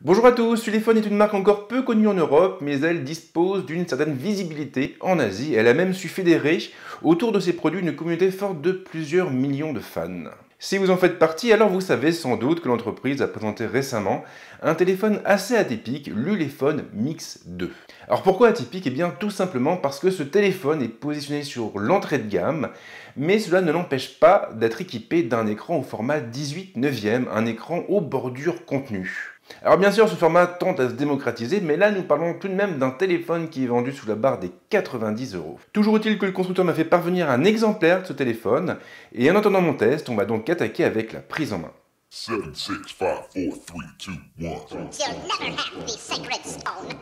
Bonjour à tous, Ulefone est une marque encore peu connue en Europe, mais elle dispose d'une certaine visibilité en Asie. Elle a même su fédérer autour de ses produits une communauté forte de plusieurs millions de fans. Si vous en faites partie, alors vous savez sans doute que l'entreprise a présenté récemment un téléphone assez atypique, l'Ulefone Mix 2. Alors pourquoi atypique? Eh bien tout simplement parce que ce téléphone est positionné sur l'entrée de gamme, mais cela ne l'empêche pas d'être équipé d'un écran au format 18/9, un écran aux bordures contenues. Alors bien sûr, ce format tend à se démocratiser, mais là nous parlons tout de même d'un téléphone qui est vendu sous la barre des 90 €. Toujours est-il que le constructeur m'a fait parvenir un exemplaire de ce téléphone, et en attendant mon test, on va donc attaquer avec la prise en main. 7, 6, 5, 4, 3, 2, 1. You'll never have the sacred stone.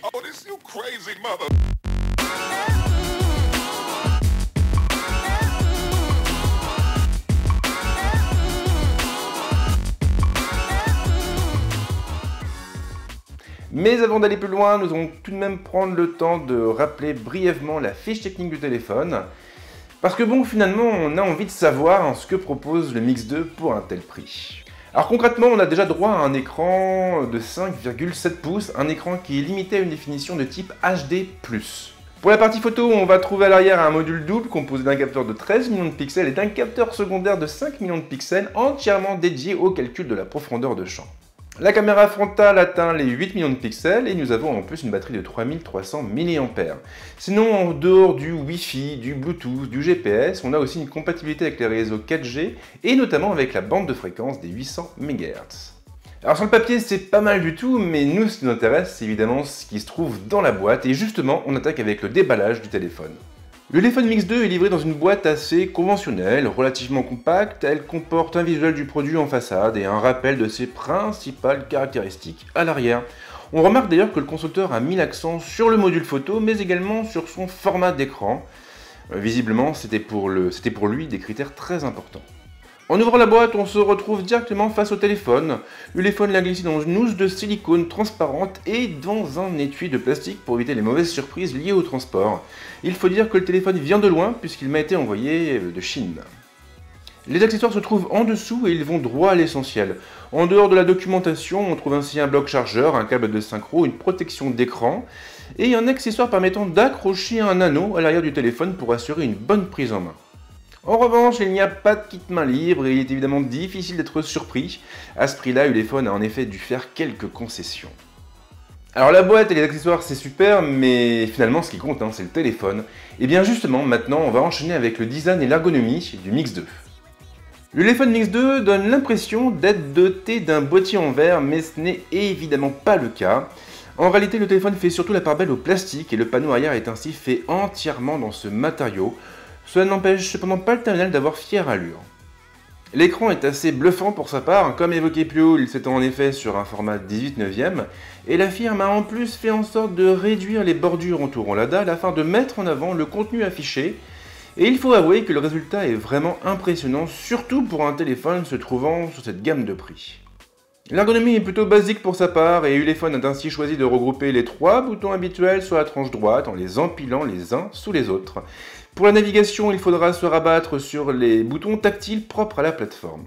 Oh, this you crazy mother. Mais avant d'aller plus loin, nous allons tout de même prendre le temps de rappeler brièvement la fiche technique du téléphone. Parce que bon, finalement, on a envie de savoir ce que propose le Mix 2 pour un tel prix. Alors concrètement, on a déjà droit à un écran de 5,7 pouces, un écran qui est limité à une définition de type HD+. Pour la partie photo, on va trouver à l'arrière un module double composé d'un capteur de 13 millions de pixels et d'un capteur secondaire de 5 millions de pixels entièrement dédié au calcul de la profondeur de champ. La caméra frontale atteint les 8 millions de pixels et nous avons en plus une batterie de 3300 mAh. Sinon, en dehors du Wi-Fi, du Bluetooth, du GPS, on a aussi une compatibilité avec les réseaux 4G et notamment avec la bande de fréquence des 800 MHz. Alors sur le papier, c'est pas mal du tout, mais nous, ce qui nous intéresse, c'est évidemment ce qui se trouve dans la boîte et justement, on attaque avec le déballage du téléphone. L'Ulefone Mix 2 est livré dans une boîte assez conventionnelle, relativement compacte. Elle comporte un visuel du produit en façade et un rappel de ses principales caractéristiques à l'arrière. On remarque d'ailleurs que le constructeur a mis l'accent sur le module photo, mais également sur son format d'écran. Visiblement, c'était pour lui des critères très importants. En ouvrant la boîte, on se retrouve directement face au téléphone. Ulefone l'a glissé dans une housse de silicone transparente et dans un étui de plastique pour éviter les mauvaises surprises liées au transport. Il faut dire que le téléphone vient de loin puisqu'il m'a été envoyé de Chine. Les accessoires se trouvent en dessous et ils vont droit à l'essentiel. En dehors de la documentation, on trouve ainsi un bloc chargeur, un câble de synchro, une protection d'écran et un accessoire permettant d'accrocher un anneau à l'arrière du téléphone pour assurer une bonne prise en main. En revanche, il n'y a pas de kit main libre et il est évidemment difficile d'être surpris. À ce prix-là, Ulefone a en effet dû faire quelques concessions. Alors la boîte et les accessoires c'est super, mais finalement ce qui compte c'est le téléphone. Et bien justement, maintenant on va enchaîner avec le design et l'ergonomie du Mix 2. L'Ulefone Mix 2 donne l'impression d'être doté d'un boîtier en verre, mais ce n'est évidemment pas le cas. En réalité, le téléphone fait surtout la part belle au plastique et le panneau arrière est ainsi fait entièrement dans ce matériau. Cela n'empêche cependant pas le terminal d'avoir fière allure. L'écran est assez bluffant pour sa part, comme évoqué plus haut, il s'étend en effet sur un format 18/9, et la firme a en plus fait en sorte de réduire les bordures entourant la dalle afin de mettre en avant le contenu affiché, et il faut avouer que le résultat est vraiment impressionnant, surtout pour un téléphone se trouvant sur cette gamme de prix. L'ergonomie est plutôt basique pour sa part, et Ulefone a ainsi choisi de regrouper les 3 boutons habituels sur la tranche droite en les empilant les uns sous les autres. Pour la navigation, il faudra se rabattre sur les boutons tactiles propres à la plateforme.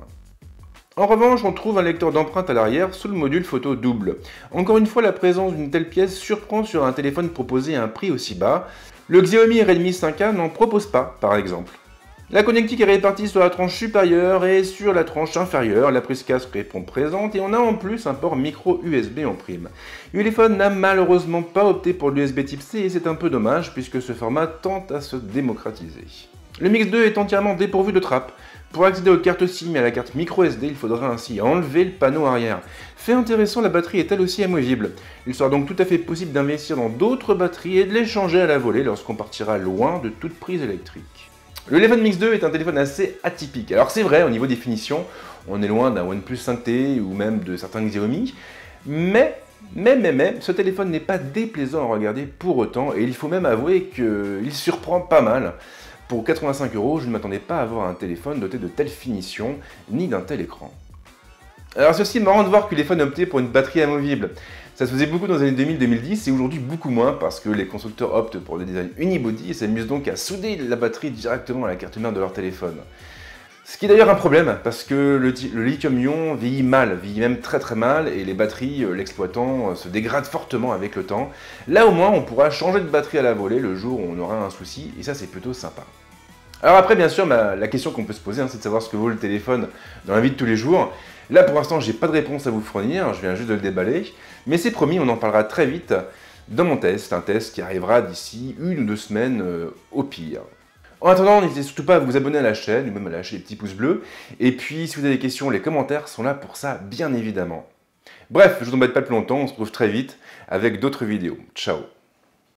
En revanche, on trouve un lecteur d'empreintes à l'arrière sous le module photo double. Encore une fois, la présence d'une telle pièce surprend sur un téléphone proposé à un prix aussi bas. Le Xiaomi Redmi 5A n'en propose pas, par exemple. La connectique est répartie sur la tranche supérieure et sur la tranche inférieure, la prise casque répond présente et on a en plus un port micro USB en prime. Ulefone n'a malheureusement pas opté pour l'USB type C et c'est un peu dommage puisque ce format tend à se démocratiser. Le Mix 2 est entièrement dépourvu de trappe. Pour accéder aux cartes SIM et à la carte micro SD, il faudra ainsi enlever le panneau arrière. Fait intéressant, la batterie est elle aussi amovible. Il sera donc tout à fait possible d'investir dans d'autres batteries et de les changer à la volée lorsqu'on partira loin de toute prise électrique. Le Ulefone Mix 2 est un téléphone assez atypique. Alors c'est vrai, au niveau définition, on est loin d'un OnePlus 5T ou même de certains Xiaomi, mais ce téléphone n'est pas déplaisant à regarder pour autant, et il faut même avouer qu'il surprend pas mal. Pour 85 €, je ne m'attendais pas à avoir un téléphone doté de telle finition, ni d'un tel écran. Alors c'est aussi marrant de voir que l'Ulefone a opté pour une batterie amovible. Ça se faisait beaucoup dans les années 2000-2010 et aujourd'hui beaucoup moins parce que les constructeurs optent pour le design unibody et s'amusent donc à souder la batterie directement à la carte mère de leur téléphone. Ce qui est d'ailleurs un problème, parce que le lithium-ion vieillit mal, vieillit même très très mal, et les batteries, l'exploitant, se dégradent fortement avec le temps. Là au moins, on pourra changer de batterie à la volée le jour où on aura un souci, et ça c'est plutôt sympa. Alors après, bien sûr, la question qu'on peut se poser, c'est de savoir ce que vaut le téléphone dans la vie de tous les jours. Là, pour l'instant, j'ai pas de réponse à vous fournir, je viens juste de le déballer, mais c'est promis, on en parlera très vite dans mon test, un test qui arrivera d'ici 1 ou 2 semaines au pire. En attendant, n'hésitez surtout pas à vous abonner à la chaîne, ou même à lâcher les petits pouces bleus, et puis si vous avez des questions, les commentaires sont là pour ça, bien évidemment. Bref, je vous embête pas plus longtemps, on se retrouve très vite avec d'autres vidéos. Ciao.